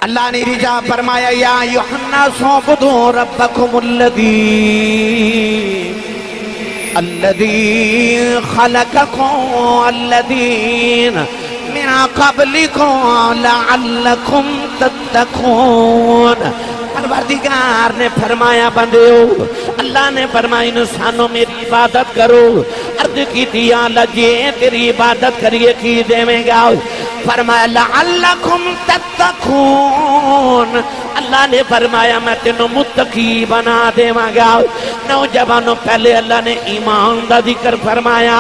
اللہ نے رجا فرمایا یا یوحنا سعبدو ربکم الذی خلقکم الذین من قبلکم لعلکم تتقون۔ پروردگار نے فرمایا بندیو، اللہ نے فرمایا انسانوں میری عبادت کرو۔ عرض کی تھی یا اللہ جی تیری عبادت کریے کی دے میں گا، فرمایا لعلکم تتقون، اللہ نے فرمایا میں تینوں متقی بنا دے گا۔ نوجوانوں پہلے اللہ نے ایمان دا ذکر فرمایا،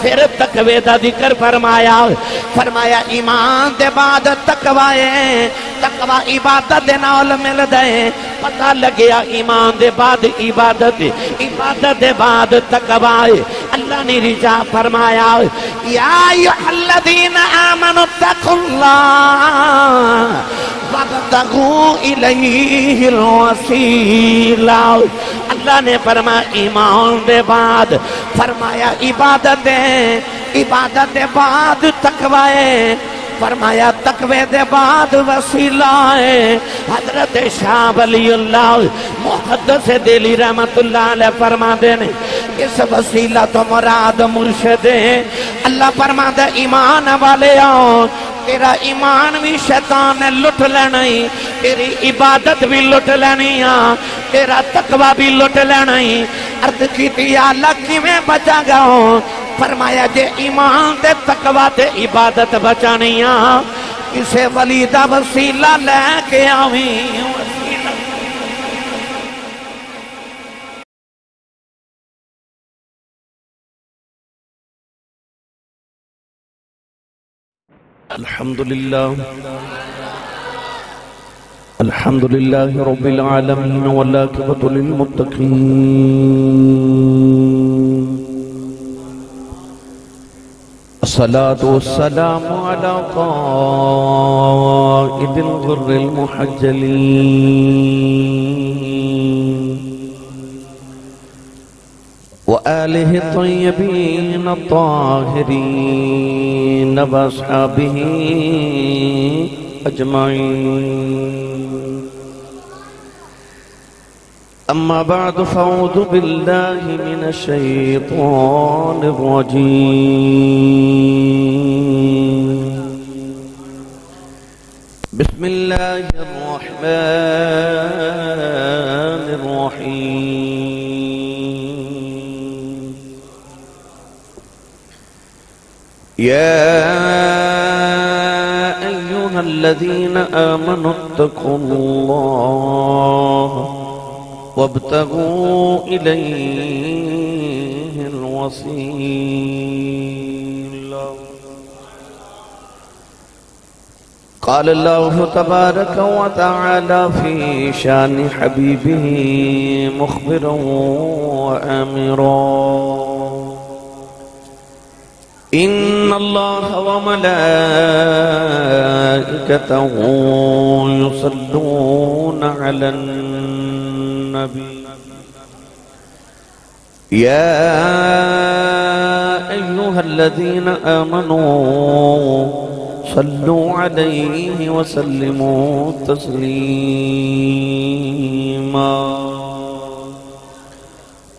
پھر تقوی دا ذکر فرمایا، فرمایا ایمان دے بعد تقوی، تقوی عبادت دے نال مل دے، پتہ لگیا ایمان دے بعد عبادت، عبادت دے بعد تقوی۔ اللہ نے رجا فرمایا یا ایھا الذین آمنوا اتقوا اللہ وابتغوا الیہ الوسیلہ۔ اللہ نے فرمایا ایمان دے بعد، فرمایا عبادت دے، عبادت دے بعد تقوی، فرمایا تقوی دے بعد وسیلہ ہے۔ حضرت شاہ ولی اللہ محدث دہلوی رحمت اللہ علیہ فرما دینے اس وسیلہ تو مراد مرشد ہے۔ اللہ فرما دے ایمان والے آؤ، تیرا ایمان بھی شیطان نے لٹ لینی، تیری عبادت بھی لٹ لینی، تیرا تقوی بھی لٹ لینی۔ عرض کی تھی اللہ کی میں بچا گا ہوں، فرمایا جے ایمان دے تقوی دے عبادت بچانی اسے ولی دا وسیلہ لے کے آویں۔ الحمدللہ رب العالمین والعاقبۃ للمتقین، الصلاة والسلام على قائد الغر المحجلين وآله الطيبين الطاهرين وأصحابه أجمعين، أما بعد فأعوذ بالله من الشيطان الرجيم، بسم الله الرحمن الرحيم، يا أيها الذين آمنوا اتقوا الله وابتغوا إليه الوسيلة۔ قال الله تبارك وتعالى في شان حبيبه مخبرا وآمرا، إن الله وملائكته يصلون على النبي، يا أيها الذين آمنوا صلوا عليه وسلموا تسليما۔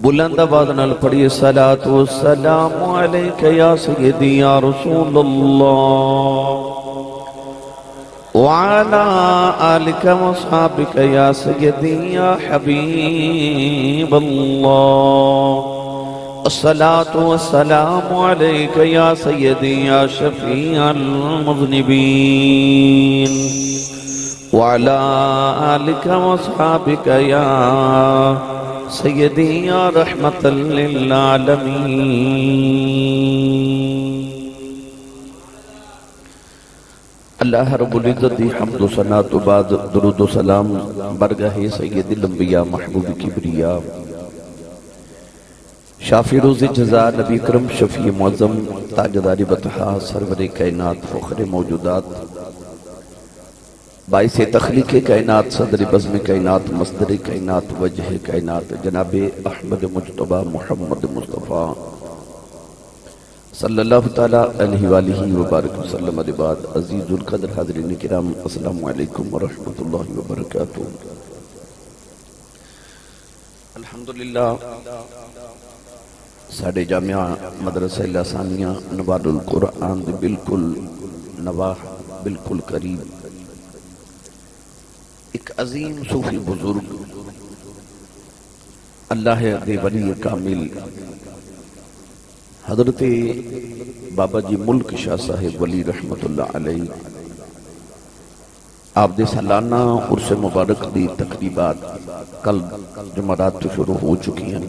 بلند آواز نال پڑھیے صلاۃ والسلام علیک یا سیدی یا رسول اللہ وعلى آلك وصحابك يا سيدي يا حبيب الله، الصلاة والسلام عليك يا سيدي يا شفيع المذنبين، وعلى آلك وصحابك يا سيدي يا رحمة للعالمين۔ اللہ رب العزت دی حمد و ثنا تو بعد درود و سلام برگاہ سید الانبیاء محبوب کبریا شافی روز جزا نبی کرم شفیع معظم تاجدار بطحا سرور کائنات فخر موجودات باعث تخلیق کائنات صدر بزم کائنات مصدر کائنات وجہ کائنات جناب احمد مجتبی محمد مصطفیٰ صلی اللہ تعالیٰ علیہ وآلہ وبارک وسلم بعد عزیز القدر حاضرین کرام السلام علیکم ورحمۃ اللہ وبرکاتہ۔ الحمدللہ ساڑھے جامعہ مدرسہ لسانیہ نوار القرآن دے بالکل نواح بالکل قریب ایک عظیم صوفی بزرگ اللہ دے ولی کامل حضرت بابا جی ملک شاہ صاحب ولی رحمت اللہ علیہ آپ دے سالانہ عرس مبارک دی تقریبات کل جمعرات تو شروع ہو چکی ہیں۔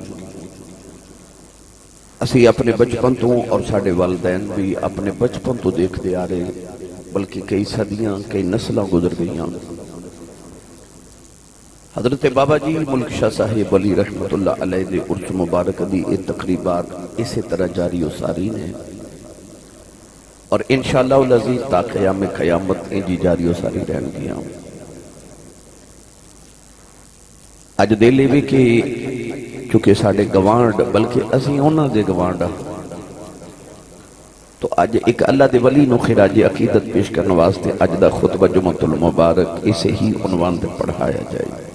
اسی اپنے بچپن تو اور ساڑھے والدین بھی اپنے بچپن تو دیکھتے آ رہے بلکہ کئی صدیاں کئی نسلیں گزر گئیاں۔ حضرت بابا جی ملک شاہ صاحب ولی رحمت اللہ علیہ دے عرس مبارک دی یہ تقریبات اسی طرح جاری و ساری ہیں اور انشاءاللہ العزیز تا قیام قیامت جی جاری و ساری رہن گیا۔ اج دے لے بھی کہ چونکہ ساڑھے گوانڈ بلکہ اسی ہونا دے گوانڈ تو اج ایک اللہ دے ولی نو خراج عقیدت پیش کرنے واسطے اج دا خطبہ جمعۃ المبارک اسے ہی عنوان دے پڑھایا جائے۔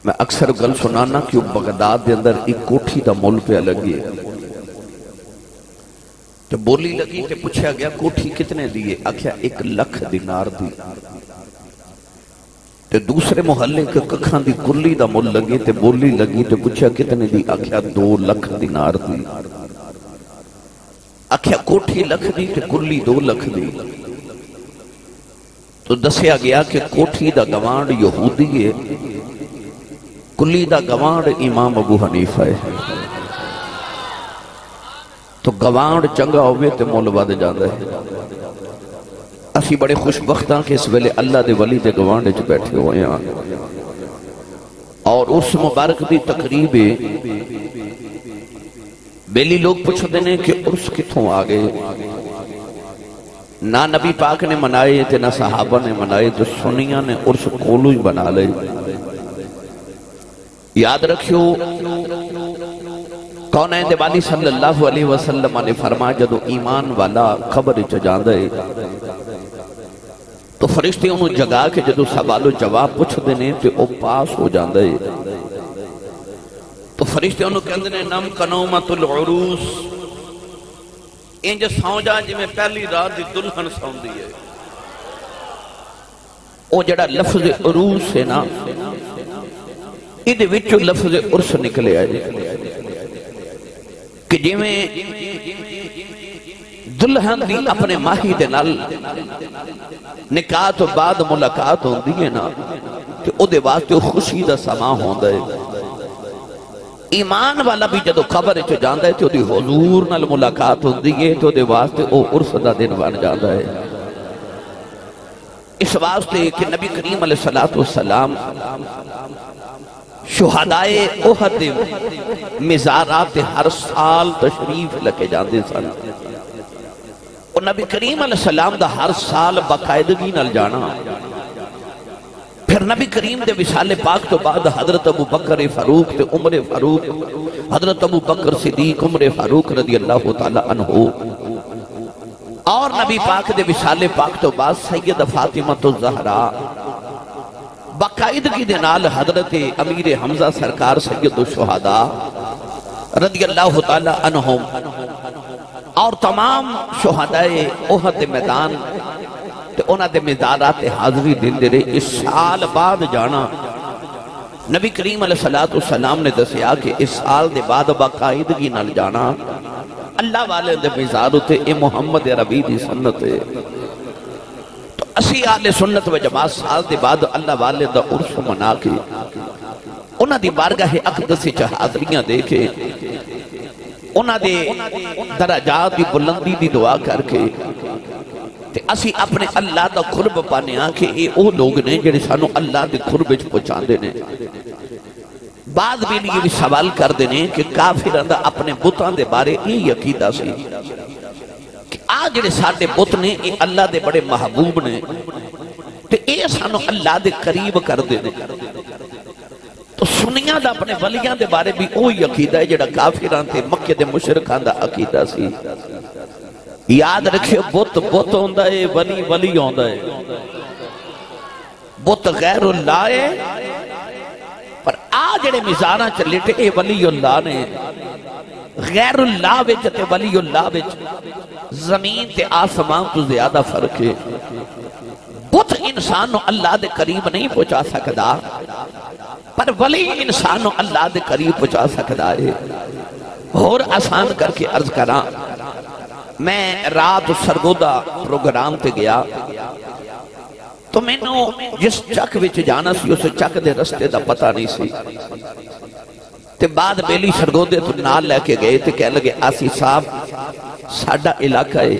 میں اکثر گل سنانا کہ بغداد دے اندر ایک کوٹھی دا مول پہ لگی ہے۔ جب بولی لگی کہ پوچھا گیا کوٹھی کتنے دیئے؟ آکھیا 1 لکھ دینار دی۔ تے دوسرے محلے کے ککھاں دی کلی دا مول لگی تے بولی لگی تے پوچھا کتنے دی؟ آکھیا 2 لکھ دینار دی۔ آکھیا کوٹھی لکھ دی تے کلی 2 لکھ دی۔ تو دسیا گیا کہ کوٹھی دا گوانڈ یہودی ہے، کلی دا گوانڈ امام ابو حنیفہ ہے۔ تو گوانڈ چنگا ہوئے تے مول ود جاندہ ہے۔ اسی بڑے خوش بختاں کہ اس ویلے اللہ دے ولی دے گوانڈ اچ بیٹھے ہوئے ہیں اور اس مبارک دی تقریب بیلی لوگ پوچھ دینے کہ عرس کتھوں آگے نہ نبی پاک نے منائے تھے نہ صحابہ نے منائے تو سنیاں نے عرس کولو ہی بنا لے۔ یاد رکھیو کونین دے والی صلی اللہ علیہ وسلم نے فرمایا جدو ایمان والا قبر چجان دے تو فرشتے انہوں جگا کے جدو سوال و جواب پوچھ دینے تو او پاس ہو جان دے۔ تو فرشتے انہوں کہندے نم کنومت العروس انج ساؤں جا جی میں پہلی رات دی دلہن ساؤں دی ہے۔ او جڑا لفظ عروس ہے نا ایدے وچو لفظ عرس نکلے آئے کہ جی میں دلہن دی اپنے ماہی دے نال نکاح تو بعد ملاقات ہوں دیئے نا کہ او دے واسطے خوشی دا سما ہوں دے۔ ایمان والا بھی جدو قبر چو جاندہ ہے تو دی حضور نال ملاقات ہوں دیئے تو دے واسطے او عرس دا دن بن جاندہ ہے۔ اس واسطے کہ نبی کریم علیہ السلام شہدائے احد مزارات ہر سال تشریف لکے جاندے سن اور نبی کریم علیہ السلام دا ہر سال باقاعدگی نال جانا۔ پھر نبی کریم دے وصال پاک تو بعد حضرت ابو بکر فاروق تے عمر فاروق حضرت ابو بکر صدیق عمر فاروق رضی اللہ تعالی عنہ اور نبی پاک دے وصال پاک تو بعد سید فاطمہ الزہرا باقاعدگی دے نال حضرت امیر حمزہ سرکار سید الشہداء رضی اللہ تعالی عنہم اور تمام شہدائے احد میدان تے انہاں دے مزارات حاضری دن دے رہے اس سال بعد جانا۔ نبی کریم علیہ السلام نے دسیا کہ اس سال دے بعد باقاعدگی نال جانا اللہ والے دے مزاروں تے اے محمد ربی دی سنت ہے۔ تو اسی آل سنت و جماعت سال دے بعد اللہ والے دا عرس منا کے انہاں دی بارگاہ اقدس چ حاضریاں دے کے انہاں دے درجات دی بلندی دی دعا کر کے تے اسی اپنے اللہ دا قرب پانے ہاں کہ اے او لوگ نے جڑے سانو اللہ دے قرب وچ پہنچان دے نے۔ بعد بھی یہ بھی سوال کر دینے کہ کافران دا اپنے بتاں دے بارے یہ عقیدہ سی کہ آج جڑے ساڈے بت نے اے اللہ دے بڑے محبوب نے تے اے سانو اللہ دے قریب کر دے نے۔ تو سنیاں دا اپنے ولیاں دے بارے بھی اوہی عقیدہ ہے جڑا کافران تے مکے دے مشرکان دا عقیدہ سی. یاد رکھیو بت بت ہوندہ ہے، ولی ولی ہوندہ ہے. بت غیر اللہ ہے پر جڑے مزاراں چ لٹے اے ولی اللہ نے. غیر اللہ وچ تے ولی اللہ وچ زمین تے آسمان تو زیادہ فرق ہے. بت انسان نو اللہ دے قریب نہیں پہنچا سکدا پر ولی انسان نو اللہ دے قریب پہنچا سکدا ہے. اور آسان کر کے عرض کراں، میں رات سرگودا پروگرام تے گیا تو میں نو جس چک وچ جانا سی اس چک دے رستے دا پتہ نہیں سی. تے بعد بیلی سرگودے تو نال لے کے گئے تے کہہ لگے آسی صاحب ساڑا علاقہ ہے،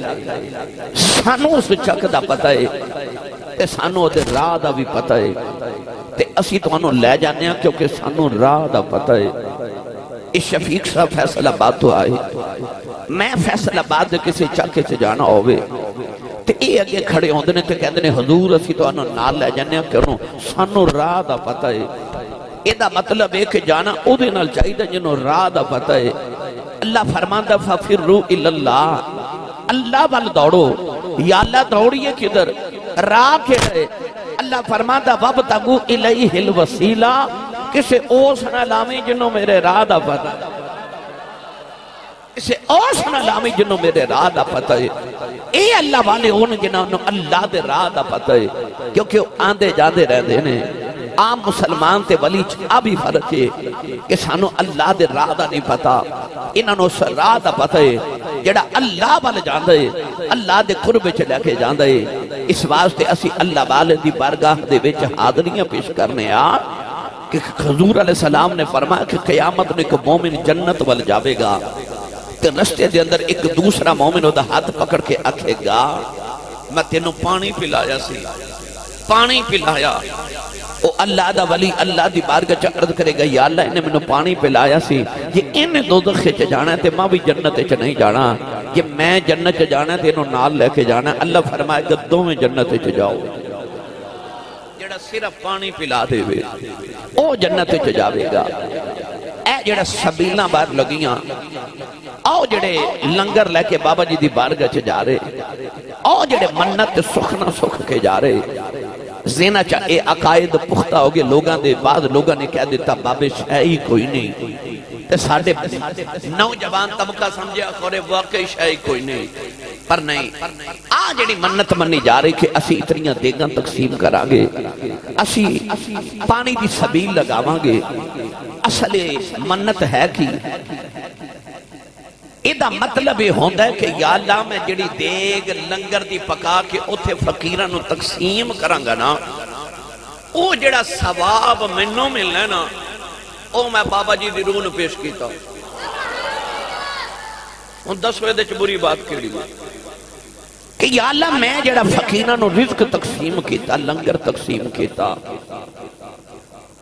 سانو اس چک دا پتہ ہے تے سانو دے راہ دا بھی پتہ ہے تے اسی تو انہوں لے جانے ہیں کیونکہ سانو راہ دا پتہ ہے. اس شفیق صاحب فیصل آباد تو آئے، میں فیصل آباد دے کسی چاکے سے جانا ہوئے تے اے اگے کھڑے ہوندے نے تے کہندے نے حضور اسی تو انہوں نال لے جانے ہیں کیوں سانو راہ دا پتہ ہے. اے دا مطلب ہے کہ جانا او دے نال چاہیے جنہوں راہ دا پتہ ہے. اللہ فرماندہ فَفِرُّوا إِلَى اللَّهِ، اللہ وال دوڑو. یا اللہ دوڑیے کدھر؟ راہ کے رہے. اللہ فرماندہ وَابْتَغُوا إِلَيْهِ الْوَسِيلَةَ، کسے اوس نہ لامی جنہوں میرے راہ دا پتہ ہے، کسے اوس نہ لامی جنہوں میرے راہ دا پتہ ہے. اے اللہ والے ہون جنہوں اللہ دے راہ دا پتہ ہے کیونکہ آندے جاندے رہ دینے. عام مسلمان تے ولی چھا بھی فرق ہے کہ سانو اللہ دے راہ دا نہیں پتا، انہوں اس راہ دا پتہ ہے جڑا اللہ والے جاندے اللہ دے قرب چ لے کے جاندے. اس واسطے اسی اللہ والے دی بارگاہ دے وچ حاضریاں پیش کرنے آ کہ حضور علیہ السلام نے فرمایا کہ قیامت میں ایک مومن جنت وال جاوے گا تے رستے دے اندر ایک دوسرا مومن دا ہاتھ پکڑ کے آکھے گا میں تینوں پانی پلایا سی، پانی پلایا. او اللہ دا ولی اللہ دی بارگاہ چ عرض کرے گا یا اللہ انہیں میں پانی پلایا سی، یہ انہیں دوزخ چ جانا ہے تے ماں بھی جنت چ نہیں جانا، یہ میں جنت چ جانا ہے تے انہوں نال لے کے جانا ہے. اللہ فرمائے گا دو میں جنت چ جاؤ. جڑا صرف پانی پلا دے وے او جنت چ جاوے گا. اے جڑا سبیلاں باہر لگیاں، او جڑے لنگر لے کے بابا جی دی بارگاہ چ جا رہے، او جڑے منت سخنا سکھ کے جا رہے، زینا چاہ اے عقائد پختہ ہوگے. لوگاں دے بعد لوگاں نے کہہ دیتا بابے شاہی کوئی نہیں تے ساڑھے نوجوان طبقہ سمجھے کھورے واقعی شاہی کوئی نہیں، پر نہیں. جڑی منت منی جا رہی کہ اسی اتنیاں دیگاں تقسیم کرانگے، اسی پانی دی سبیل لگاوانگے. اصل منت ہے کی ایدہ مطلب یہ ہوندہ ہے کہ یا اللہ میں جڑی دیگ لنگر دی پکا کے اتھے فقیران تقسیم کرانگا نا، او جڑا ثواب منوں ملنا نا او میں بابا جی دی روح پیش کیتا. ان 10 وے دے چ بری بات کیڑی کہ یا اللہ میں جڑا فقیران رزق تقسیم کیتا، لنگر تقسیم کیتا،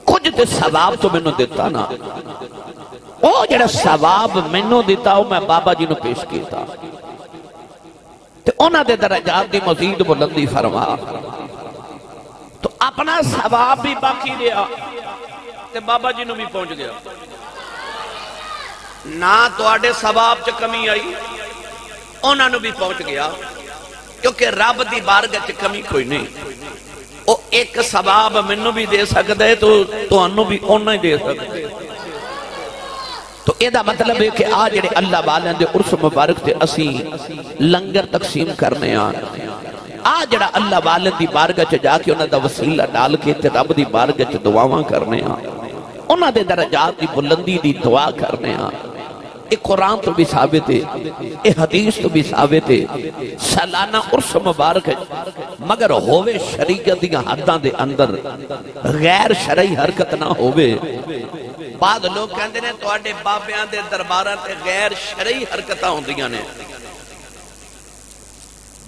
کچھ تے ثواب تو منوں دیتا نا، او جڑا ثواب منوں دیتا او میں بابا جی نو پیش کیتا تے انہاں دے درجات دی مزید بلندی فرما. تو اپنا ثواب بھی باقی رہا تے بابا جی نو بھی پہنچ گیا. نہ تو آڑے ثواب چ کمی آئی، انہاں نو بھی پہنچ گیا کیونکہ رب دی بارگاہ چ کمی کوئی نہیں. او ایک ثواب منوں بھی دے سکتا ہے تو انہوں بھی انہاں ہی دے سکتا ہے. تو ایدہ مطلب ہے کہ آج جڑے اللہ والے دے عرص مبارک تے اسی لنگر تقسیم کرنے آج جڑا اللہ والے دی بارگاہ چ جا کے انہاں دا وسیلہ ڈال کے تے رب دی بارگاہ چ دعاواں کرنے انہاں دے درجات دی بلندی دی دعا کرنے ایک قرآن تو بھی ثابت ہے، ایک حدیث تو بھی ثابت ہے. سالانہ عرص مبارک مگر ہوئے شریعت دی حداں دے اندر غیر شرعی حرکت نہ ہوئے. بعد لوگ کہندے نے تو آڈے بابیاں دے درباراں تے غیر شرعی حرکتاں ہوندیاں نے.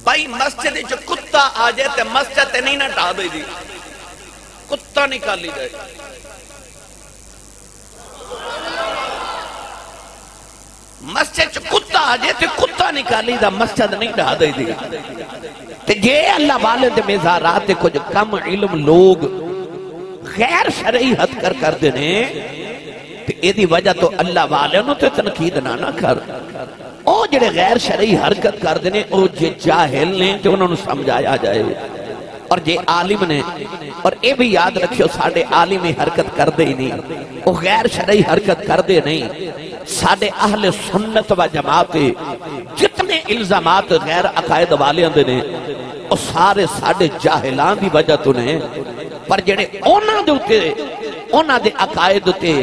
بھائی مسجد جو کتا آ جائے تے مسجد تے نہیں نہ ٹھا دے دی، کتا نکالی جائے. مسجد جو کتا آ جائے تے کتا نکالی دا، مسجد نہیں ٹھا دے دی. تے جے اللہ والے دے میزارات تے کچھ کم علم لوگ غیر شرعی حرکت کر دینے تے ایدی وجہ تو اللہ والے نو تے تنقید نہ کر او جڑے غیر شرعی حرکت کر دینے او جے جاہل نے تے انہوں نے سمجھایا جائے اور جے عالم نے اور اے بھی یاد رکھیو ساڑھے عالمی حرکت کر دے ہی نہیں وہ غیر شرعی حرکت کر دے نہیں ساڑھے اہل سنت و جماعت جتنے الزامات غیر عقائد والے اندے نے وہ سارے ساڑھے جاہلان دی وجہ تو نے پر جڑے اونا دے عقائد تے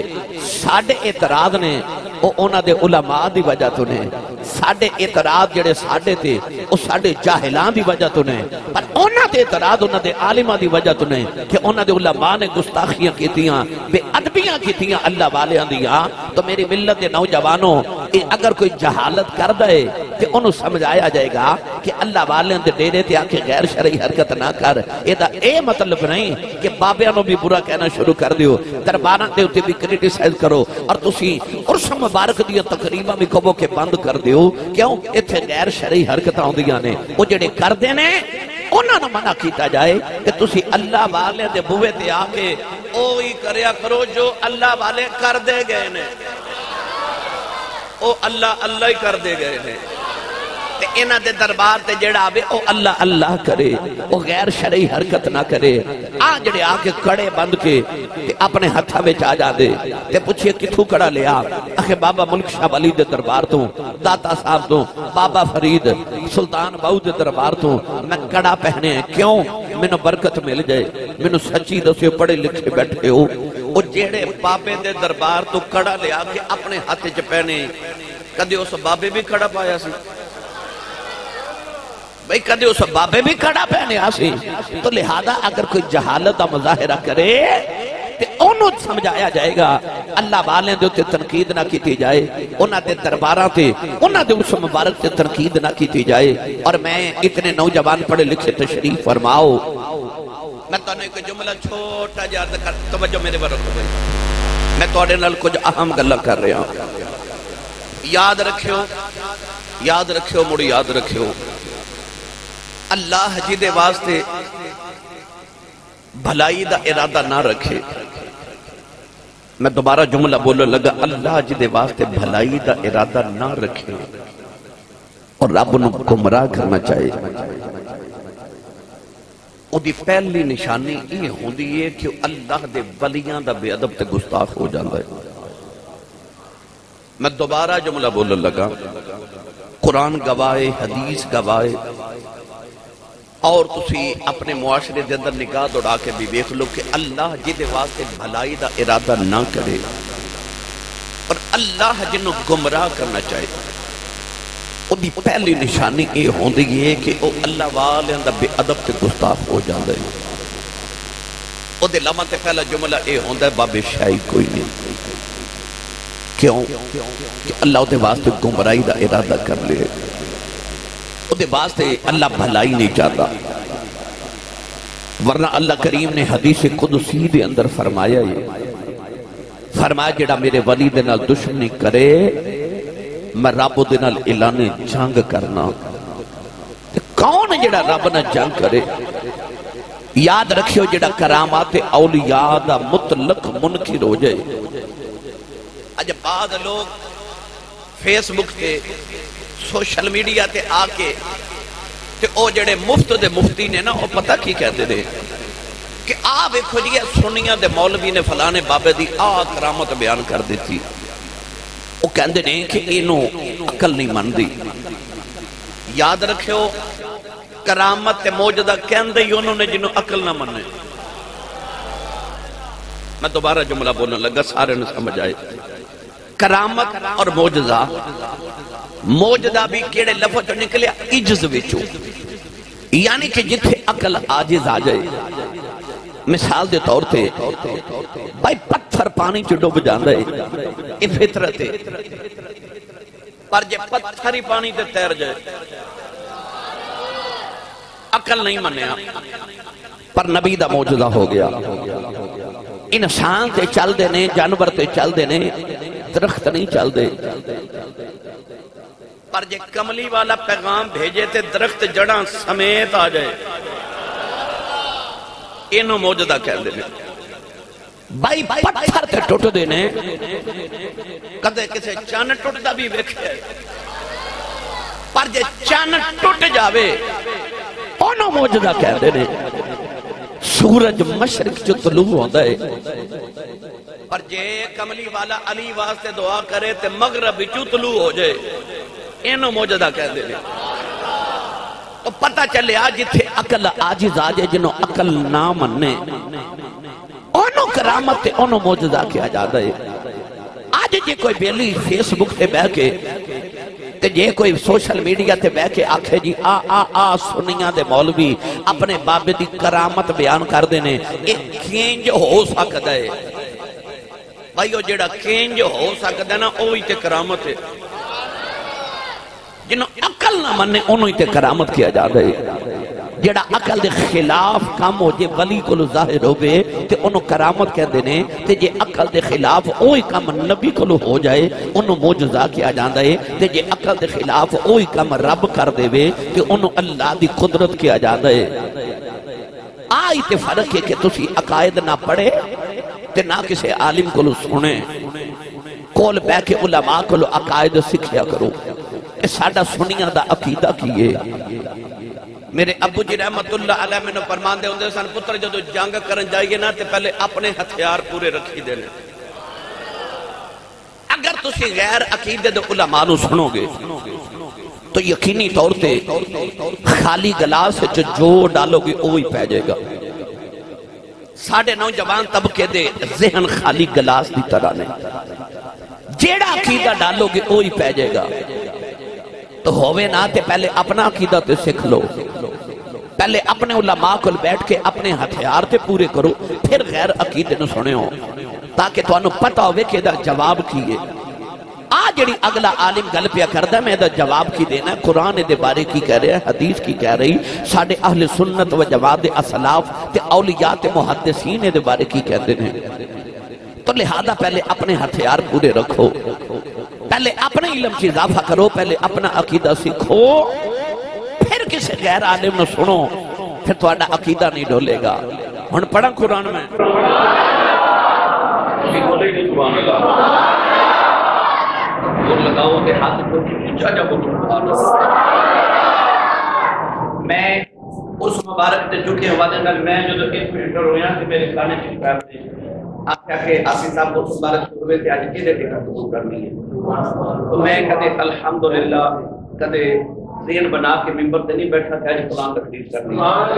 ساڑھے اعتراض نے وہ اونا دے علماء دی وجہ تو نے ساڑھے اعتراض جڑے ساڑھے تے وہ ساڑھے جاہلان دی وجہ تو نے پر اونا دے اعتراض اونا دے عالمہ دی وجہ تو نے کہ اونا دے علماء نے گستاخیاں کیتیاں بے ادبیاں کیتیاں اللہ والیاں دیاں تو میری ملت دے نوجوانوں اگر کوئی جہالت کر دے کہ انہوں سمجھایا جائے گا کہ اللہ والیاں دے ڈیرے تے آکے غیر شرعی حرکت نہ کر اے مطلب نہیں کہ بابیاں نو بھی برا کہنا شروع کر دیو درباراں دے ہوتے بھی کریٹیسائز کرو اور تسی عرس مبارک دیا تقریبا بھی کبو کے بند کر دیو کیوں اتھے غیر شرعی حرکت آن دیا نے وہ جڑے کر دینے انہاں نے منع کیتا جائے کہ تسی اللہ والے دے بوے تے آکے اوہی کریا کرو جو اللہ والے کر دے گئے نے او اللہ ہی کر دے گئے نے تے انہاں دے دربار تے جڑا آبے او اللہ کرے او غیر شرعی حرکت نہ کرے جڑے آکے کڑے بند کے تے اپنے ہتھا میں چاہ جا دے تے پوچھئے کتھو کڑا لیا آخے بابا ملک شاہ ولی دے دربار تو داتا صاحب تو بابا فرید سلطان باؤ دے دربار تو میں کڑا پہنے ہیں کیوں میں نے برکت مل جائے میں نے سچی دسے پڑے لکھے بیٹھے ہو او جیڑے بابے دے دربار تو کڑا لیا کہ اپنے ہاتھ چ پہنے کدے اس بابے بھی کڑا پایا سی بھئی کدے اس بابے بھی کڑا پہنے آسی تو لہذا اگر کوئی جہالت مظاہرہ کرے تے انہوں سمجھایا جائے گا اللہ والے دے تے تنقید نہ کیتی جائے انہاں دے درباراں تے انہاں دے اس مبارک تے تنقید نہ کیتی جائے اور میں اتنے نوجوان پڑھے لکھے تشریف فرماؤ میں تو نے کوئی جملہ چھوٹا یاد کر توجہ میرے پر رکھو بھائی میں توڑے نال کچھ اہم گلاں کر رہا ہوں یاد رکھیو مڑی یاد رکھیو اللہ جی دے واسطے بھلائی دا ارادہ نہ رکھے میں دوبارہ جملہ بولنے لگا اللہ جی دے واسطے بھلائی دا ارادہ نہ رکھے اور رب نو گمراہ کرنا چاہے او دی پہلی نشانی یہ ہوندی ہے کہ اللہ دے ولیاں دا بے ادب تے گستاخ ہو جاندہ ہے میں دوبارہ جملہ بولنے لگا قرآن گواہے حدیث گواہے اور تسی اپنے معاشرے دے اندر نگاہ دوڑا کے بھی دیکھ لو کہ اللہ جدے واسطے بھلائی دا ارادہ نہ کرے اور اللہ جنہوں گمراہ کرنا چاہے او دی پہلی نشانی یہ ہوندی ہے کہ او اللہ والے اندر بے ادب تے گستاخ ہو جاندے ہیں او دے لمحہ تے پہلا جملہ یہ ہوندا ہے باب شاہی کوئی نہیں کیوں کہ اللہ دے واسطے گمراہی دا ارادہ کر لے او دے واسطے اللہ بھلائی نہیں چاہتا ورنہ اللہ کریم نے حدیث قدسی دے اندر فرمایا جڑا میرے ولی دے نال دشمنی کرے میں رب دے نال اعلان جنگ کرنا کون جڑا رب نال جنگ کرے یاد رکھیو جڑا کرامات اولیاء دا مطلق منکر ہو جائے اج بعد لوگ فیس بک تے سوشل میڈیا تے آکے تے او جڑے مفت دے مفتی نے نا او پتہ کی کہتے دے کہ ویکھو جی سنیاں دے مولوی نے فلانے بابے دی کرامت بیان کر دیتی او کہندے نے کہ اینو عقل نہیں مندی یاد رکھو کرامت تے موجودہ کہندے ہی انہوں نے جنہوں عقل نہ مننے میں دوبارہ جملہ بولنے لگا سارے نے سمجھ آئے کرامت اور موجودہ بھی کیڑے لفظ نکلے عجز وچوں یعنی کہ جتھے عقل عاجز آ جائے مثال دے طور تے بھائی پتھر پانی چ ڈوب جاندا ہے یہ فطرت ہے پر جے پتھر ہی پانی تے تیر جائے عقل نہیں منیا پر نبی دا موجودہ ہو گیا انسان تے چل دے نے جانور تے چل دے نے درخت نہیں چل دے پر جے کملی والا پیغام بھیجے تے درخت جڑاں سمیت آ جائے انہوں موجودہ کہہ دے بائی پتھر تے ٹوٹ دینے کدے کسے چان ٹوٹ دا بھی ویکھے پر جے چان ٹوٹ جاوے انہوں موجودہ کہہ دینے سورج مشرق جو طلوع ہوتا ہے پر جے کملی والا علی واسطے دعا کرے تے مغرب جو طلوع ہو جائے انہوں موجودہ کہہ دینے تو پتہ چلے آج تھے عقل آجز آجے جنہوں عقل نہ مننے انہوں کرامت تے انہوں موجودہ کیا جاتا ہے آج جے کوئی بیلی فیس بک تے بہ کے تے جے کوئی سوشل میڈیا تے بہ کے آکھے جی سنیاں دے مولوی اپنے بابے دی کرامت بیان کر دینے ایک کینج ہو سکتا ہے بھائیو جیڑا کینج ہو سکتا ہے نا اوہی تے کرامت ہے جنہوں عقل نہ مننے انہوں تے کرامت کیا جاتا ہے جیڑا عقل دے خلاف کام ہو جے ولی کو ظاہر ہو گئے تے انہوں کرامت کہہ دینے تے جے عقل دے خلاف اوہی کام نبی کو ہو جائے انہوں موجزہ کیا جاندہ ہے تے جے عقل دے خلاف اوہی کام رب کر دے وے تے انہوں اللہ دی قدرت کیا جاندہ ہے آئی تے فرق ہے کہ تسی عقائد نہ پڑھے تے نہ کسے عالم کو سنے کول بے کے علماء کو عقائد سکھیا کرو اس ساڑھا سنیاں دا عقیدہ کیے میرے ابو جی رحمت اللہ علیہ میں نے فرمان دے ہوندے سن پتر جدو جنگ کرن جائیے نا تے پہلے اپنے ہتھیار پورے رکھی دینے اگر تسی غیر عقیدے دے علماء نو سنو گے تو یقینی طور تے خالی گلاس جو ڈالو گے وہی پہ جائے گا ساڑھے نوجوان طبقے دے ذہن خالی گلاس دی طرح نہیں جیڑا عقیدہ ڈالو گے وہی پہ جائے گا تو ہوئے نہ تے پہلے اپنا عقیدہ تے سکھ لو پہلے اپنے علماء کو بیٹھ کے اپنے ہتھیار تے پورے کرو پھر غیر عقیدے نو سنے ہو تاکہ تو انہوں پتہ ہوئے کہ دا جواب کیے آج جڑی اگلا عالم گل پیا کردہ میں دا جواب کی دینا ہے قرآن دے بارے کی کہہ رہے ہیں حدیث کی کہہ رہی ساڑھے اہل سنت و جواد اسلاف تے اولیات محدثین دے بارے کی کہہ دینے تو لہذا پہلے اپنے ہتھیار پورے رکھو پہلے اپنے علم سے اضافہ کرو پہلے اپنا عقیدہ سکھو پھر کسی غیر عالم نہ سنو پھر تو آڈا عقیدہ نہیں ڈولے گا ہن پڑھا قرآن میں سبحان اللہ اور لگاؤ کہ ہاتھ کو اونچا جب میں اس مبارک تے چکے حوالے نال میں جو ایک منٹ رویاں کہ میرے کھانے کی پیر دے آپ کہا کہ آپ صاحب کو مبارک شروع سے آج کیلے کے قبول کرنی ہے تو میں کہتے الحمدللہ کہتے ذہن بنا کے ممبر تے نہیں بیٹھا تھا آج قرآن تقریر کرنی ہے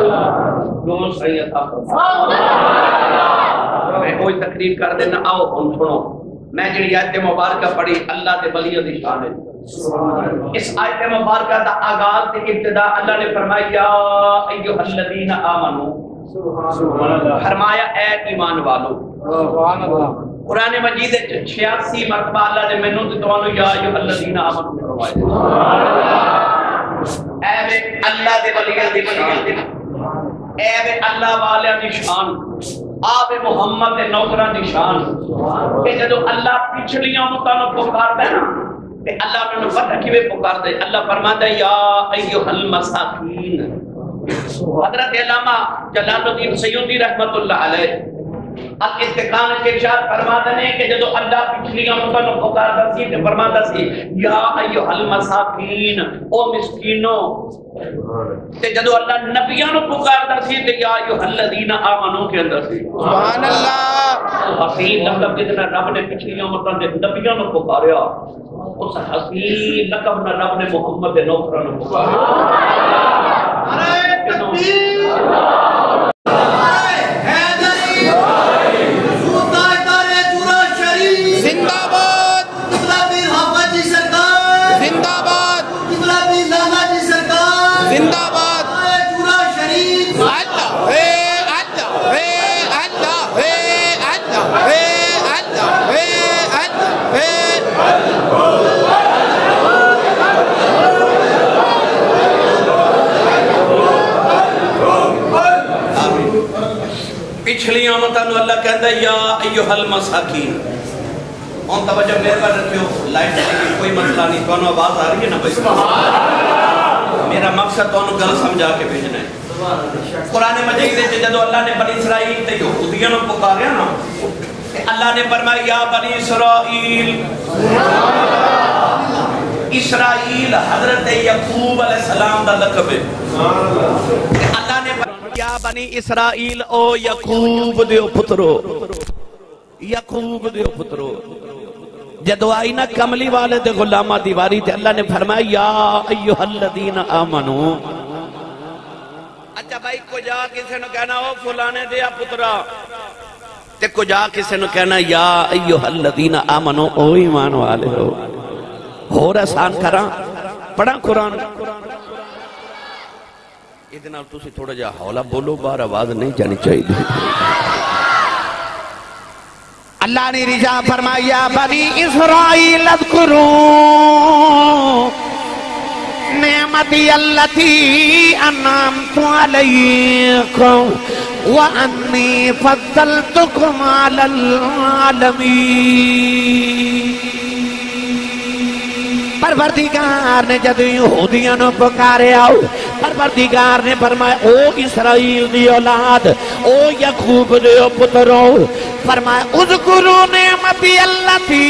جو صحیح عطا میں کوئی تقریر کر دینا آؤ ہم سنو میں جڑی آیت مبارکہ پڑھی اللہ دے ولی دی شان ہے اس آیت مبارکہ دا آغاز تے ابتدا اللہ نے فرمایا یا ایھا الذین آمنو فرمایا اے ایمان والو قرآن مجید 86 مرتبہ اللہ نے منوں تے توانو یا ایھا الذین آمنو فرمایا اے بے اللہ دے ولی دی اے بے اللہ والے دی شان آپ محمد دے نوکران دی شان کہ جدو اللہ پچھلیاں مطانو پکار دے نا کہ اللہ نے پتہ کیوے پکار دے اللہ فرماتا ہے یا ایھا المساکین حضرت علامہ جلال الدین سیوطی رحمت اللہ علیہ الاستقامہ کے ارشاد فرماتے ہیں کہ جدو اللہ پچھلیاں مطانو پکار دا سی تے فرماتا سی یا ایھا المساکین او مسکینوں تے جدو اللہ نبیوں کو پکارتا سی تے یا ایھا الذین آمنو کے اندر سی سبحان اللہ حسین لقب جتنا رب نے پچھلی امتوں دے نبیوں کو پکاریا اس حسین لقب نہ رب نے محمد دے نوکراں کو پکاریا نعرہ تکبیر پچھلی آمتانو اللہ کہتا ہے یا ایھا المساکین ان توجہ میرے پر رکھو لائٹ کی کوئی مسئلہ نہیں تو انہوں آواز آ رہی ہے نا بھائی میرا مقصد تو انہوں گل سمجھا کے بھیجنا ہے قرآن مجید جدو اللہ نے بنی اسرائیل تے یہودیاں نو پکاریا نا اللہ نے فرمایا یا بنی اسرائیل، اسرائیل حضرت یعقوب علیہ السلام دا لقب ہے۔ اللہ نے فرمایا یا بنی اسرائیل او یعقوب دیو پترو، یعقوب دیو پترو۔ جدو آئی نا کملی والے دے غلامہ دیواری تے اللہ نے فرمایا یا ایوہ الذین آمنو۔ اچھا بھائی کو جا کسی نے کہنا او فلانے دیا پترا، تے کو جا کسی نے کہنا یا ایوہ الذین آمنو او ایمان والے ہو رسان کران پڑھا قرآن۔ ادنا تُسی تھوڑا جا حولا بولو، بار آواز نہیں جانی چاہیے۔ اللہ نے رجا فرمایا بنی اسرائیل اذکرو نعمتی اللتی انعمت علیکم وانی فضلتکم علی العالمین۔ پروردگار نے جد یہودیاں نو پکارے آؤ، پروردگار نے فرمایا او اسرائیل دی اولاد، او یعقوب دی پترو، فرمایا اذکرو نعمتی اللتی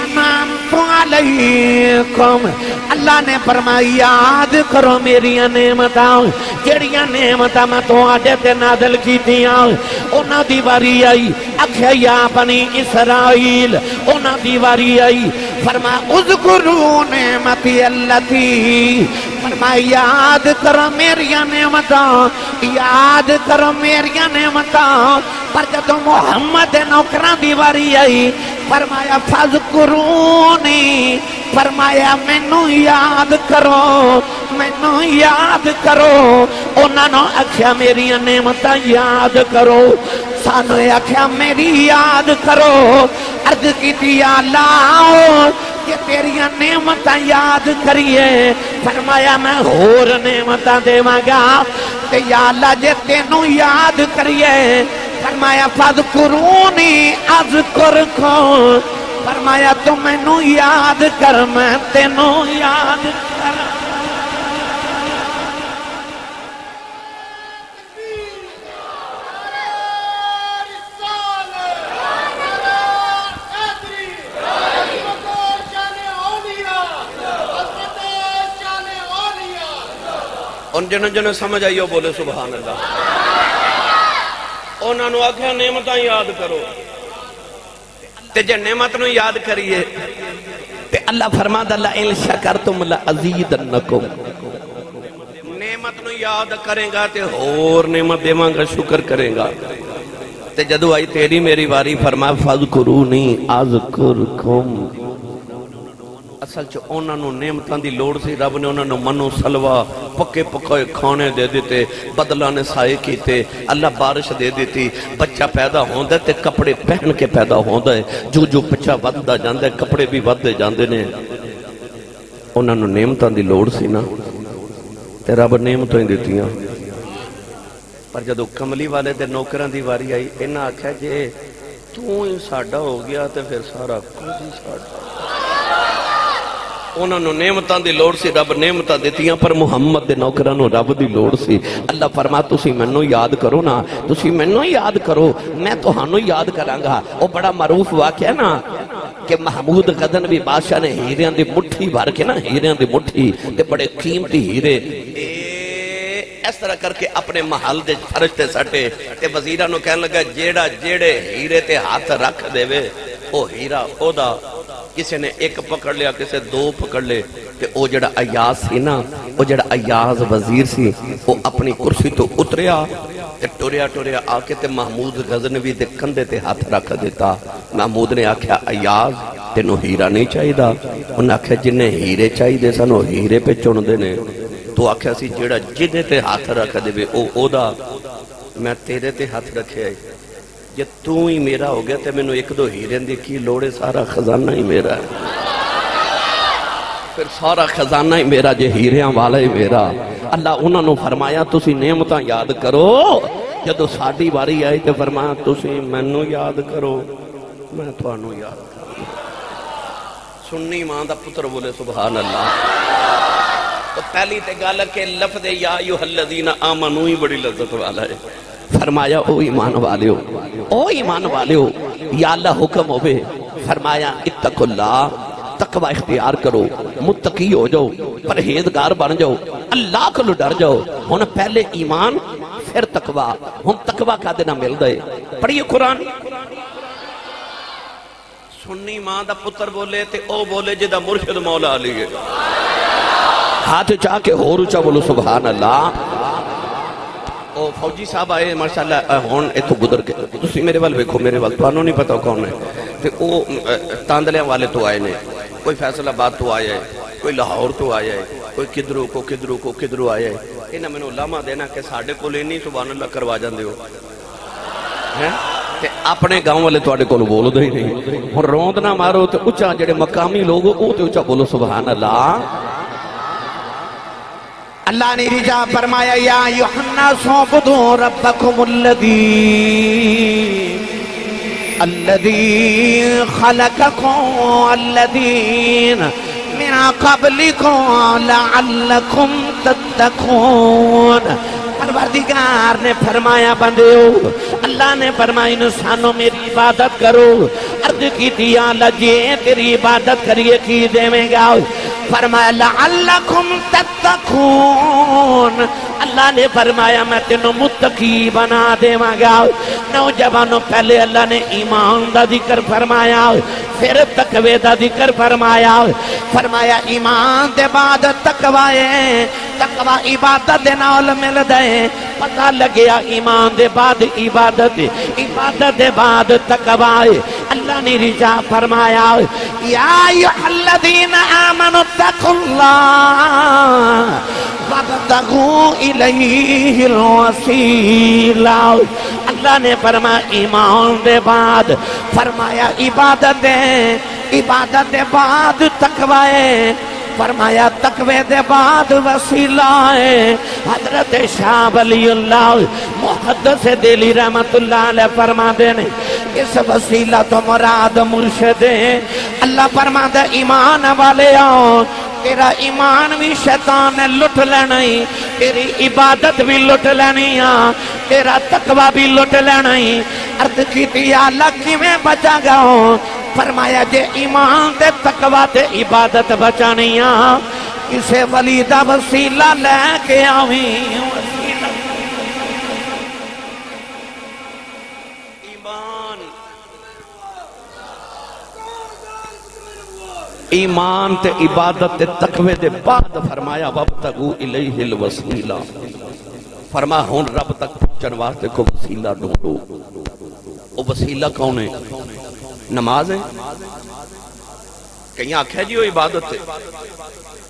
انعمت علیکم۔ اللہ نے فرمایا یاد کرو میری نعمتاں، جڑیاں نعمتاں میں تو آجے تے نازل کی دیاں۔ اونا دیواری آئی اکھے یا بنی اسرائیل، اونا دیواری آئی فرمایا اذکرو نعمتی اللتی، فرمایا یاد کرو میری نعمتاں، یاد کرو میری نعمتاں۔ پر جب محمد نوکران دیواری آئی فرمایا فذکرونی، فرمایا مینوں یاد کرو، مینوں یاد کرو۔ انہاں نو آکھیا میری نعمتاں یاد کرو، سانو آکھیا میری یاد کرو۔ عرض کی یا اللہ کہ تیری نعمتاں یاد کریے، فرمایا میں اور نعمتاں دے مانگا تے یا اللہ جے تینوں یاد کریے، فرمایا فذکرونی اذکرکم، فرمایا تو مینوں یاد کر میں تینوں یاد کر۔ ان جنہوں سمجھ آئیو بولے سبحان اللہ۔ انہوں نے آکھیا نعمتاں یاد کرو، تے جے نعمت نو یاد کریے تے اللہ فرماتا لئن شکرتم لأزیدنکم، نعمت نو یاد کریں گا تے اور نعمت دیواں گا، شکر کریں گا۔ تے جدو آئی تیری میری واری فرما فذکرونی اذکرکم۔ اصل چو انہوں نے نعمتاں دی لوڑ سی، رب نے انہوں نے منو سلوہ پکے پکے کھانے دے دیتے، بدلہ نے سائے کیتے، اللہ بارش دے دیتی، بچہ پیدا ہوندہ تے کپڑے پہن کے پیدا ہوندہ ہے، جو جو بچہ ودہ جاندہ ہے کپڑے بھی ودہ جاندے نے۔ انہوں نے نعمتاں دی لوڑ سی نا تے رب نعمتاں ہی دیتی ہیں۔ پر جدو کملی والے دے نوکران دی واری آئی انہاں آکھا جے تو ہی ساڑھا ہو گیا تے پھر سارا کچھ ہی ساڑھا۔ انہوں نے نعمتاں دی لوڑ سی، رب نعمتاں دیتیاں، پر محمد دے نوکرانوں رب دی لوڑ سی۔ اللہ فرما تسی منو یاد کرو نا، تسی منو یاد کرو، میں تو ہانو یاد کرانگا۔ وہ بڑا معروف واقعہ نا کہ محمود غزنوی بادشاہ نے ہیریاں دی مٹھی بھر کے نا، ہیریاں دی مٹھی تے بڑے قیمتی ہیرے اس طرح کر کے اپنے محل دے فرشتے سٹے تے وزیرہ نو کہنے لگا جیڑا جیڑے ہیرے تے ہاتھ رکھ دے وے او ہیرا او دا۔ کسی نے ایک پکڑ لیا، کسی دو پکڑ لے، تے او جڑا ایاز سی نا، او جڑا ایاز وزیر سی، وہ اپنی کرسی تو اتریا تے ٹوریا ٹوریا آکے تے محمود غزنوی دے کندے تے ہاتھ رکھ دیتا۔ محمود نے آکھیا ایاز تینو ہیرا نہیں چاہی دا؟ انہوں نے آکھیا جنہیں ہیرے چاہی دے سنو ہیرے پہ چن دے نے۔ تو آکھیا سی جڑا جدے تے ہاتھ رکھ دے بے او دا، میں تیرے تے ہاتھ رکھے آئی، جے تو ہی میرا ہو گیا تے میں نے ایک دو ہیرے دی کی لوڑے، سارا خزانہ ہی میرا ہے، پھر سارا خزانہ ہی میرا، جے ہیریاں والا ہی میرا۔ اللہ انہوں نے فرمایا تسی نعمتاں یاد کرو، جدو ساڑی باری آئی تے فرمایا تسی مینوں یاد کرو، میں تو انہوں یاد کرو۔ سننی ماں دا پتر بولے سبحان اللہ۔ تو پہلی تے گالا کہ لفظ یا ایوہ الذین آمنو ہی بڑی لذت والا ہے۔ فرمایا او ایمان والے ہو، او ایمان والے ہو، یا اللہ حکم ہوئے، فرمایا اتقوا اللہ، تقوی اختیار کرو، متقی ہو جاؤ، پرہیزگار بن جاؤ، اللہ کو ڈر جاؤ۔ ہن پہلے ایمان پھر تقوی، ہن تقوی کا دینا مل دے۔ پڑھیے قرآن۔ سنی ماں دا پتر بولے تے او بولے جدا مرشد مولا علی ہے، ہاتھ چاہ کے ہور اچھا بولو سبحان اللہ۔ او فوجی صاحب آئے ماشاءاللہ ہون ایتھو گدر کے، تسی میرے وال ویکھو، میرے وال توانوں نہیں پتا کون ہے، تے او تاندلیاں والے تو آئے نے، کوئی فیصل آباد تو آیا ہے، کوئی لاہور تو آیا ہے، کوئی کدرو آیا ہے۔ انہاں میں علماء دینا کہ ساڑھے کو لینی سبحان اللہ کروا جاندے ہو تے اپنے گاؤں والے تو آڑے کو بولو دے ہی نہیں، اور روند نہ مارو تے اچھا جڑے مقامی لوگو او تے اچھا بولو سبحان اللہ۔ اللہ نے رجا فرمایا یا یوحنا سعبدوا ربکم الذی خلقکم الذین من قبلکم لعلکم تتقون۔ پروردگار نے فرمایا بندیو، اللہ نے فرمایا انسانوں میری عبادت کرو۔ عرض کی تھی یا اللہ جی تیری عبادت کریے کی دے میں گا، فرمایا لعلکم تتقون، اللہ نے فرمایا میں تینوں متقی بنا دے گا۔ نوجوانوں پہلے اللہ نے ایمان دا ذکر فرمایا، پھر تقوی دا ذکر فرمایا، فرمایا ایمان دے بعد تقوی ہے، تقوی عبادت دے نال مل دے، پتہ لگیا ایمان دے بعد عبادت، عبادت دے بعد تقوی۔ اللہ نے رجا فرمایا یا ایھا الذین آمنوا اتقوا اللہ وابتغوا الیہ الوسیلہ۔ اللہ نے فرمایا ایمان دے بعد، فرمایا عبادت دے، عبادت دے بعد تقوی ہے، فرمایا تقوی دے بعد وسیلہ ہے۔ حضرت شاہ ولی اللہ محدث دہلوی رحمت اللہ علیہ فرما دینے اس وسیلہ تو مراد مرشد ہے۔ اللہ فرما دے ایمان والے آؤ، تیرا ایمان بھی شیطان نے لٹ لینی، تیری عبادت بھی لٹ لینی، تیرا تقوی بھی لٹ لینی۔ عرض کی تھی اللہ کی میں بچا گا ہوں، فرمایا جے ایمان دے تقوی دے عبادت بچانیاں، اسے ولی دا وسیلہ لے کے آویں۔ ایمان تے عبادت تے تقوی دے بعد فرمایا وابتغوا الیہ الوسیلہ، فرما ہون رب تک پہنچن واسطے کو وسیلہ ڈھونڈو۔ وہ وسیلہ کون ہے؟ نماز ہے؟ کہیں آکھا جی وہ عبادت ہے؟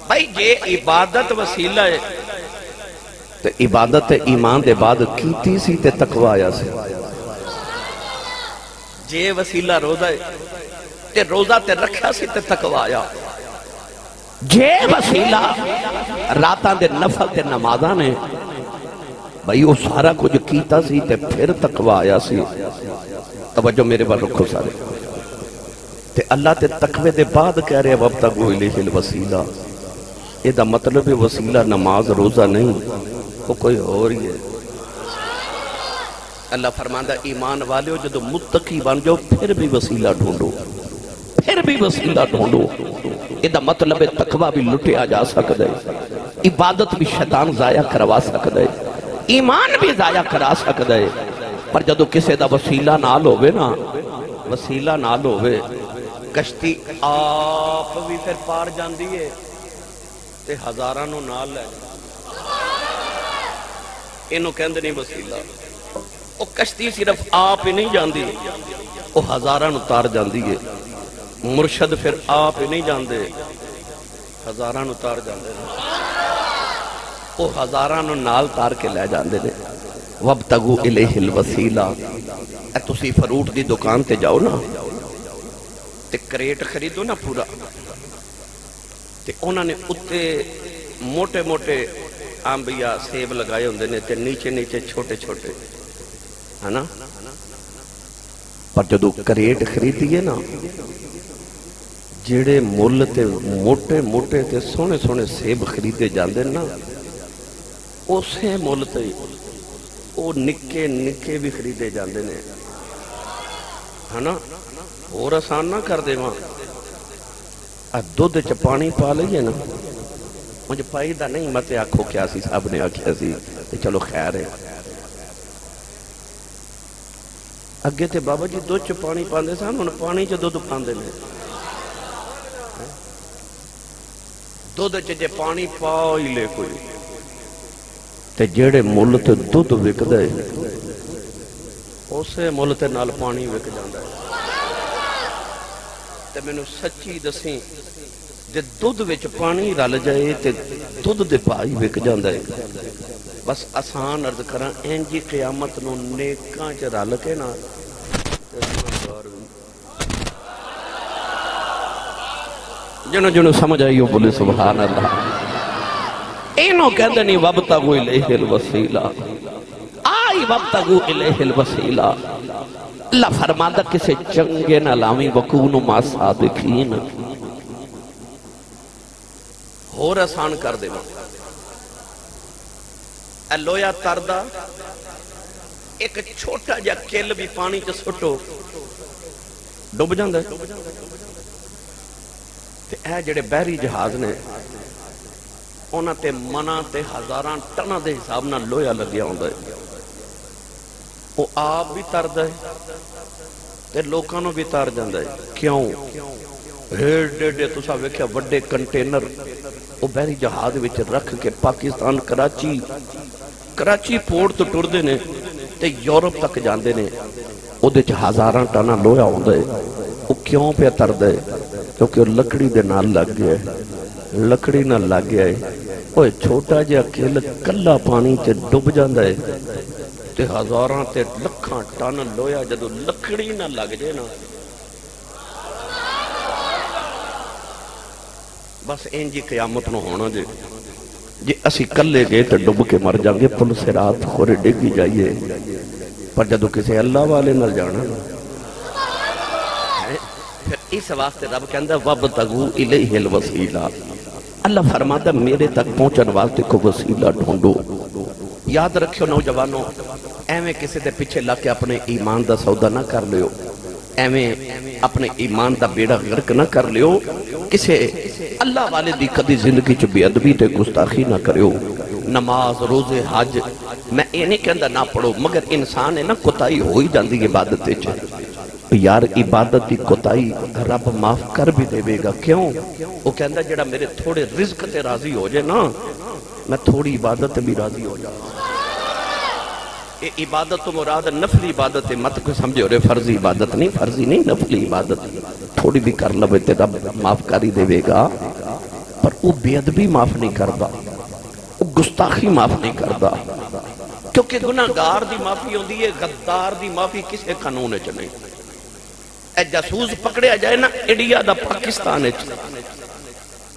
بھائی جے عبادت وسیلہ ہے تے عبادت ایمان دے بعد کیتی سی تے تقوی آیا سی۔ جے وسیلہ روزہ ہے تے روزہ تے رکھا سی تے تقوی آیا۔ جے وسیلہ راتاں دے نفل تے نمازاں نے، بھائی وہ سارا کچھ کیتا سی تے پھر تقوی آیا سی۔ توجہ میرے بار رکھو سارے، تے اللہ تے تقوی دے بعد کہہ رہے وابتغوا الیہ الوسیلہ، یہ دا مطلب وسیلہ نماز روزہ نہیں، وہ کوئی اور ہی ہے۔ اللہ فرماندہ ایمان والے ہو جدو متقی بن جاؤ پھر بھی وسیلہ ڈھونڈو، پھر بھی وسیلہ ڈھونڈو۔ یہ دا مطلب تقوی بھی لٹیا جا سکتا ہے، عبادت بھی شیطان ضائع کروا سکتا ہے، ایمان بھی ضائع کرا سکتا ہے، پر جدو کسے دا وسیلہ نال ہوئے نا، وسیلہ نال ہوئے، کشتی آپ بھی پھر پار جاندی ہے تے ہزارانوں نال ہے، انہوں کہندے نہیں وسیلہ۔ وہ کشتی صرف آپ ہی نہیں جاندی، وہ ہزارانوں تار جاندی ہے۔ مرشد پھر آپ ہی نہیں جاندے، ہزارانوں تار جاندے، وہ ہزارانوں نال تار کے لے جاندے نے۔ وابتغوا الیہ الوسیلہ، اے تسی فروٹ دی دکان تے جاؤ نا تے کریٹ خریدو نا پورا، تے انہوں نے اتے موٹے موٹے آمبیا سیب لگائے ہوندے نے تے نیچے نیچے چھوٹے چھوٹے، ہے نا؟ پر جدو کریٹ خریدیے نا، جیڑے مول تے موٹے موٹے تے سونے سونے سیب خریدے جاندے نا، اسے مول تے وہ نکے نکے بھی خریدے جاندے نے ہے نا اور آسان نہ کر دے ماں دودھ چ پانی پا لئیے نا مجھے پائی دا نہیں مت آکھو کیا سی صاحب نے آکھیا سی چلو خیر ہے اگے تے بابا جی دودھ چ پانی پاندے سن ہن پانی چ دودھ پاندے نے دودھ چ جے پانی پا ہی لے کوئی تے جیڑے مل تے دودھ وکدا ہے اسے مل تے نال پانی وک جاندا ہے تے مینوں سچی دسیں جے دودھ وچ پانی رل جائے تے دودھ دے پائی وک جاندا ہے بس آسان عرض کراں انجی قیامت نو نیکاں چ رل کے نا جنوں جنوں سمجھ آئیو بولے سبحان اللہ اینو کہندے نہیں وابتغوا الیہ الوسیلہ آئی وابتغوا الیہ الوسیلہ اللہ فرماتا کسے چنگے نہ لاویں وکونوا مع الصادقین اور آسان کر دے اے لویا تردہ ایک چھوٹا جا کل بھی پانی چ سٹو ڈوب جاندا ہے تے اے جڑے بحری جہاز نے انہاں تے منہ تے ہزاراں ٹناں دے حساب نال لویا لگیا ہوندا ہے وہ آپ بھی تردا ہے تے لوکاں نوں بھی تر جاندا ہے کیوں ایڈے تساں ویکھیا وڈے کنٹینر وہ بحری جہاز وچ رکھ کے پاکستان کراچی پورٹ تو ٹردے نے تے یورپ تک جاندے نے او دے چ ہزاراں ٹن لویا ہوندا ہے وہ کیوں پہ تردا ہے کیونکہ لکڑی دے نال لگ گیا ہے لکڑی نال لگ گیا ہے اوے چھوٹا جہا کل کلا پانی تے ڈوب جاندا ہے تے ہزاراں تے لکھاں ٹن لویا جدوں لکڑی نہ لگ جائے نا بس انجی قیامت نو ہونا جی اسی کلے گئے تو ڈب کے مر جائیں گے پل سے رات خورے ڈگی جائیے پر جدو کسی اللہ والے نہ جانا پھر اس واسطے رب کہندہ وَابْتَغُوا إِلَيْهِ الْوَسِيلَةَ اللہ فرماتا میرے تک پہنچن واسطے کو وسیلہ ڈھونڈو یاد رکھو نوجوانوں ایویں کسی دے پیچھے لا کے اپنے ایمان دا سودا نہ کر لیو ایویں اپنے ایمان دا بیڑا غرق نہ کر لیو کسے اللہ والے دی کدی زندگی چ بے ادبی تے گستاخی نہ کریو نماز روزے حج میں یہ نہیں کہندا نہ پڑھو مگر انسان ہے نا کوتاہی ہوئی جاندی عبادت وچ یار عبادت دی کوتاہی رب معاف کر بھی دے گا کیوں وہ کہندا جڑا میرے تھوڑے رزق تے راضی ہو جائے نا میں تھوڑی عبادت بھی راضی ہو جاؤں عبادت تو مراد نفلی عبادت ہے مت کوئی سمجھے ہو رہے فرضی عبادت نہیں فرضی نہیں نفلی عبادت تھوڑی بھی کر لبے تے رب معاف کری دے گا پر وہ بے ادبی معاف نہیں کردا وہ گستاخی معاف نہیں کردا کیونکہ گناہگار دی معافی ہوندی ہے غدار دی معافی کسے قانون وچ نہیں اے جاسوس پکڑیا جائے نا انڈیا دا پاکستان وچ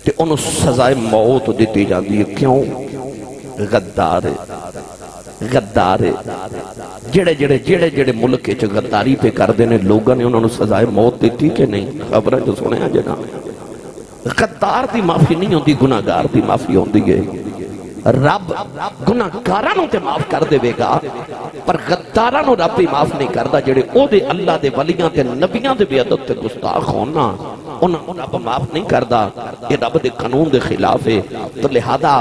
تے انہوں سزائے موت دیتی جاندی ہے کیوں غدار ہے غدار ہے جڑے ملک کے غداری پہ کر دینے لوگوں نے انہوں نے سزائے موت دیتی کہ نہیں خبریں جو سنے ہیں جنا غدار دی معافی نہیں ہوندی گناہگار دی معافی ہوندی ہے رب گناہگاراں تے معاف کر دے گا پر غداراں نو رب بھی معاف نہیں کردا جڑے او دے اللہ دے ولیاں تے نبیاں دے بے ادب تے گستاخ ہونا انہاں رب معاف نہیں کردا یہ رب دے قانون دے خلاف ہے تو لہذا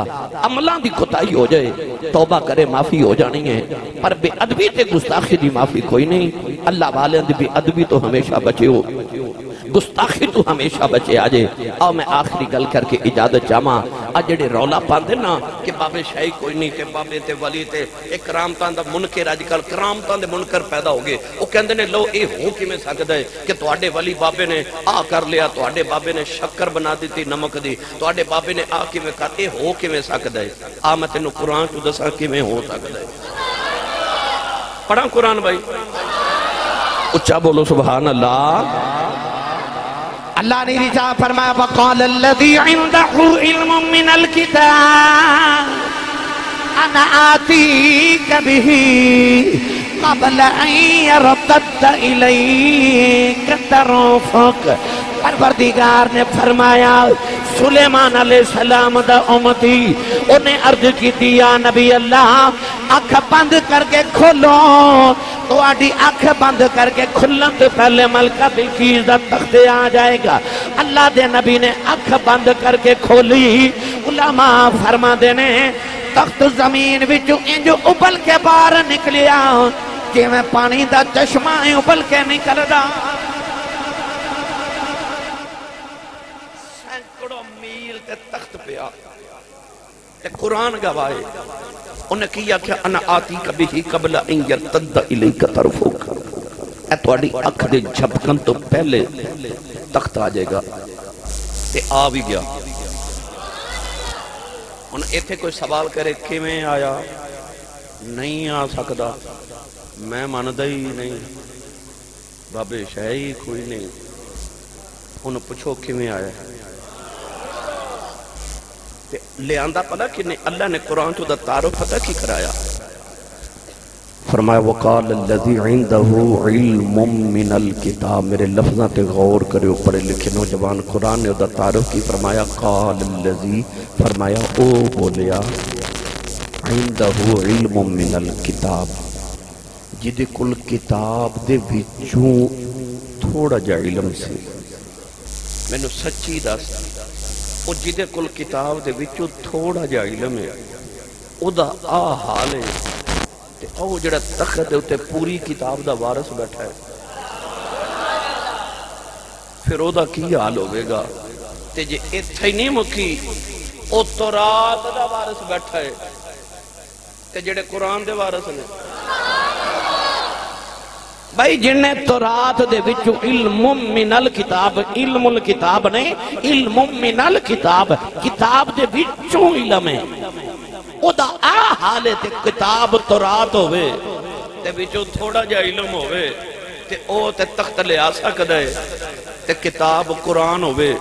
عملاں دی کوتاہی ہو جائے توبہ کرے معافی ہو جانی ہے پر بے ادبی تے گستاخی دی معافی کوئی نہیں اللہ والے دی بے ادبی تو ہمیشہ بچے ہو گستاخی تو ہمیشہ بچے آجے اور میں آخری گل کر کے اجازت چاہاں جڑے رولا پاندے نا کہ بابے شاہی کوئی نہیں کہ بابے تے ولی تے ایک کرامتاں دا منکر آج کل کرامتاں دے منکر پیدا ہو گئے وہ کہندے نے لو اے ہو کی میں سکتا ہے کہ تواڈے ولی بابے نے آ کر لیا تواڈے بابے نے شکر بنا دیتی نمک دی تواڈے بابے نے آ کی میں کہا اے ہو کی میں سکتا ہے میں تینوں قرآن تو دسا کی میں ہو سکتا ہے پڑھا قرآن بھائی اچھا بولو سبحان اللہ اللہ نے رجا فرمایا وَقَالَ الَّذِي عِنْدَهُ عِلْمٌ مِّنَ الْكِتَابِ أَنَا آتِيكَ بِهِ قَبْلَ أَن يَرْتَدَّ إِلَيْكَ طَرْفُكَ پروردگار نے فرمایا سلیمان علیہ السلام دا امتی انہیں عرض کی دیا نبی اللہ اکھ بند کر کے کھولو تو آڈی اکھ بند کر کے کھلن تو پہلے ملکہ بلقیس دا تخت آ جائے گا اللہ دے نبی نے اکھ بند کر کے کھولی علماء فرما دینے تخت زمین وچوں انجو ابل کے باہر نکلیا کہ میں پانی دا چشمہ ابل کے نکل دا سینکڑوں میل تے تخت پیا تے قرآن گوائے انہیں کیا کہ انا آتی کبھی ہی قبل ان یرتد الیک طرفک اے تواڈی اکھ دے جھپکن تو پہلے تخت آ جائے گا تے آ بھی گیا انہیں ایتھے کوئی سوال کرے کیویں آیا نہیں آ سکدا میں ماندا ہی نہیں بابے شے ہی کوئی نہیں انہیں پوچھو کیویں آیا لے آندہ پڑا کہ نہیں اللہ نے قرآن تو دا تعارف پتہ کی کرایا فرمایا وقال الذی عندہ علم من الکتاب میرے لفظاں تے غور کرے پڑھے لکھے نوجوان قرآن نے دا تعارف کی فرمایا قال الذی فرمایا او بولیا عندہ علم من الکتاب جدے کل کتاب دے وچوں تھوڑا جا علم سے میں نے سچی دس او جدے کل کتاب دے وچوں تھوڑا جا علم ہے او دا آ حال ہے تے او جڑا تخت دے اتے پوری کتاب دا وارث بیٹھا ہے پھر او دا کی حال ہوئے گا تے جے ایتھے ہی نہیں مکی او تورات دا وارث بیٹھا ہے تے جڑے قرآن دے وارث نے بھائی جنہیں تورات دے وچوں علم من الکتاب علم الکتاب نہیں علم من الکتاب کتاب دے وچوں علم ہے او دا آ حالے تے کتاب تورات ہوئے تے وچوں تھوڑا جا علم ہوئے تے او تے تخت لے آ سکتا ہے تے کتاب قرآن ہوئے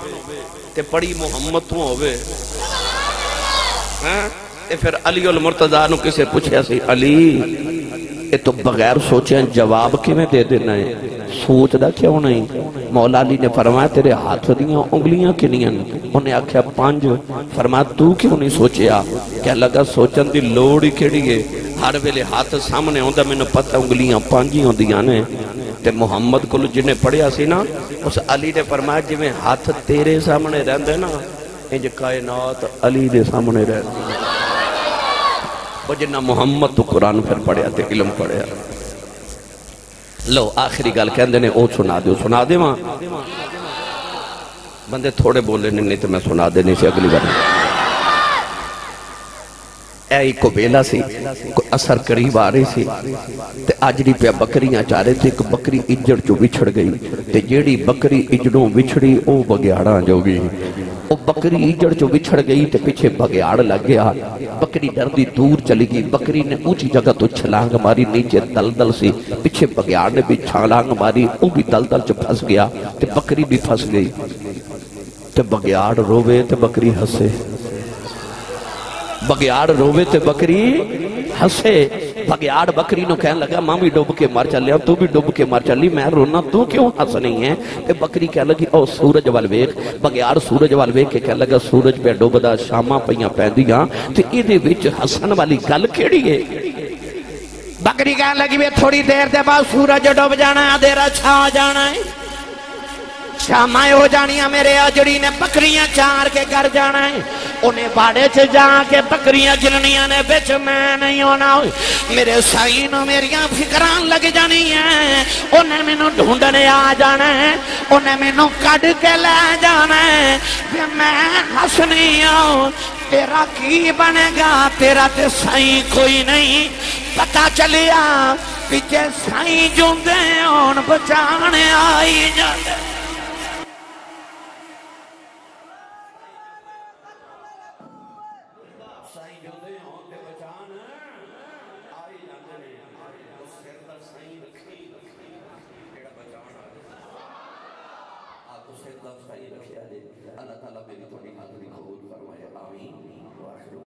تے پڑھی محمد تو ہوئے تے پھر علی المرتضیٰ نو کسے پوچھیا سی علی یہ تو بغیر سوچیں جواب کیویں دے دینا ہے سوچ دا کیوں نہیں مولا علی نے فرمایا تیرے ہاتھ دیاں انگلیاں کنیاں انہیں آکھیا 5 فرمایا تو کیوں نہیں سوچیا کہ لگا سوچن دی لوڑ ہی کیڑی ہے ہر ویلے ہاتھ سامنے ہوندا مینوں پتہ انگلیاں 5 ہی ہوندیاں نے تے محمد کو جنہیں پڑھیا سی نا اس علی نے فرمایا جویں ہاتھ تیرے سامنے رہندے نا انج کائنات علی دے سامنے رہندی وہ جنہ محمد تو قرآن پھر پڑھیا تے علم پڑھیا لو آخری گل کہندے نے او سنا دے ماں بندے تھوڑے بولے نہیں تے میں سنا دے نہیں سی اگلی بار اے کو بیلا سی کوئی اثر قریب آ رہی سی تے آجڑی پہ بکریاں چاہ رہے تھے ایک بکری اجڑ چو بچھڑ گئی تے جیڑی بکری اجڑوں بچھڑی او بگیاڑاں جو گئی او بکری اجڑ چو بچھڑ گئی تے پیچھے بگیاڑ لگ گیا بکری ڈر دی دور چلی گئی بکری نے اونچی جگہ تو چھلانگ ماری نیچے دلدل سی پیچھے بگیاڑ نے بھی چھلانگ ماری او بھی دلدل چو پھنس گیا تے بکری بھی پھنس گئی تے بگیاڑ روے تے بکری ہسے بگیاڑ روے تے بکری ہسے بگیاڑ بکری نو کہنے لگا ماں بھی ڈوب کے مار چلیا تو بھی ڈوب کے مار چلی میں رونا تو کیوں ہس نہیں ہے تے بکری کہنے لگی او سورج والویک بگیاڑ سورج والویک کے کہنے لگا سورج پہ ڈوب دا شاماں پہیاں پہندیاں تے ایدے وچ ہسن والی گل کیڑی ہے بکری کہنے لگی بے تھوڑی دیر دے بعد سورج ڈوب جانا ہے اندھیرا چھا جانا ہے شامائے ہو جانیاں میرے اجڑی نے بکریاں چار کے گھر جانا ہے انہیں باڑے سے جا کے بکریاں جلنیاں نے بچ میں نہیں ہونا میرے سائنوں میریاں فکران لگ جانی ہیں انہیں میں نو ڈھونڈنے آ جانا ہے انہیں میں نو کڑ کے لے جانا ہے پھر میں ہسنی آؤں تیرا کی بنے گا تیرا تے سائن کوئی نہیں پتا چلیا پیچھے سائن جوندے ان بچانے آئی جاتے اللہ تعالیٰ میری تھوڑی حاضری قبول فرمائے آمین